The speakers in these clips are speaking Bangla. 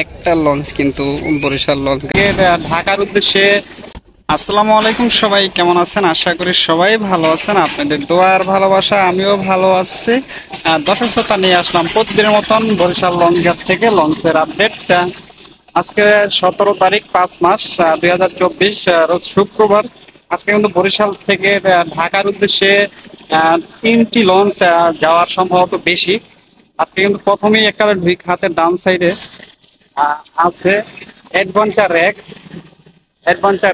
একটা লঞ্চ কিন্তু বরিশাল লঞ্চ ঢাকার উদ্দেশ্যে। আসসালামু আলাইকুম, সবাই কেমন আছেন? আশা করি সবাই ভালো আছেন। আপনাদের দোয়া আর ভালোবাসা আমিও ভালো আছি। দর্শক শ্রোতা নিয়ে আসলাম প্রতিদিনের মতন বরিশাল লঞ্চঘাট থেকে লঞ্চের আপডেট। আজকে 17 তারিখ 5 মাস 2024, রোজ শুক্রবার। আজকে কিন্তু বরিশাল থেকে ঢাকার উদ্দেশ্যে তিনটি লঞ্চ যাওয়ার সম্ভবত বেশি। আজকে কিন্তু প্রথমেই একটা ঢুক হাতের ডান সাইডে আছে অ্যাডভেঞ্চার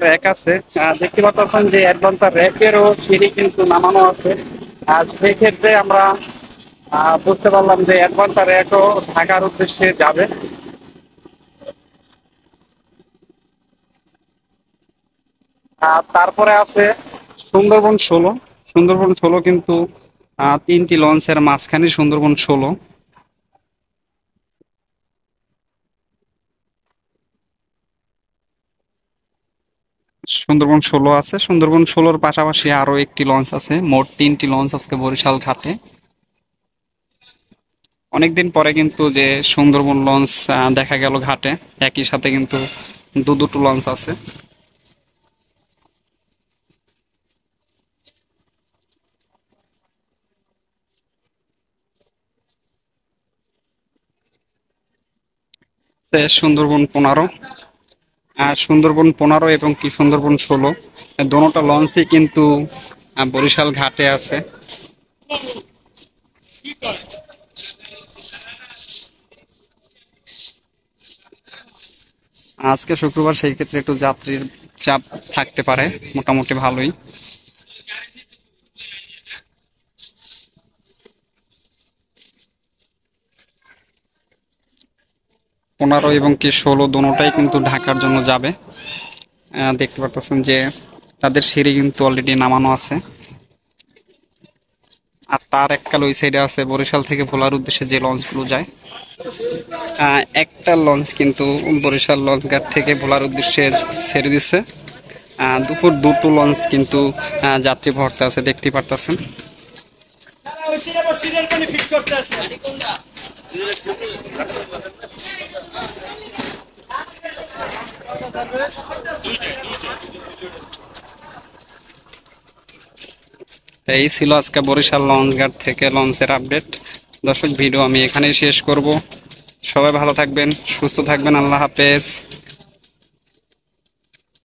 র্যাক আছে। দেখতে পাচ্ছেন যে অ্যাডভেঞ্চার র্যাকেরও সিঁড়ি কিন্তু নামানো আছে। আর সেক্ষেত্রে আমরা বুঝতে পারলাম যে অ্যাডভেঞ্চার র্যাকও ঢাকার উদ্দেশ্যে যাবে। তারপরে আছে সুন্দরবন 16 কিন্তু তিনটি লঞ্চের মাঝখানে সুন্দরবন 16। সুন্দরবন 16 আছে, সুন্দরবন 16-র পাশাপাশি আরো একটি লঞ্চ আছে। মোট তিনটি লঞ্চ আজকে বরিশাল ঘাটে। অনেকদিন পরে কিন্তু যে সুন্দরবন লঞ্চ দেখা গেল ঘাটে, একই সাথে কিন্তু দুটো লঞ্চ আছে। সুন্দরবন 15 আর সুন্দরবন 15 এবং কি সুন্দরবন 16, দোনোটা লঞ্চই কিন্তু বরিশাল ঘাটে আছে। আজকে শুক্রবার, সেই ক্ষেত্রে একটু যাত্রীর চাপ থাকতে পারে, মোটামুটি ভালোই। 15 এবং কি 16 দোনোটাই কিন্তু ঢাকার জন্য যাবে। দেখতে পারতেছেন যে তাদের সিঁড়ি কিন্তু অলরেডি নামানো আছে। আর তার এককাল ওই সাইডে আছে বরিশাল থেকে ভোলার উদ্দেশ্যে যে লঞ্চগুলো যায়। একটা লঞ্চ কিন্তু বরিশাল লঞ্চঘাট থেকে ভোলার উদ্দেশ্যে ছেড়ে দিচ্ছে। দুপুর দুটো লঞ্চ কিন্তু যাত্রী ভর্তি আছে, দেখতে পারতেছেন। এই ছিল আজকে বরিশাল লঞ্চঘাট থেকে লঞ্চের আপডেট। দর্শক, ভিডিও আমি এখানেই শেষ করব। সবাই ভালো থাকবেন, সুস্থ থাকবেন। আল্লাহ হাফেজ।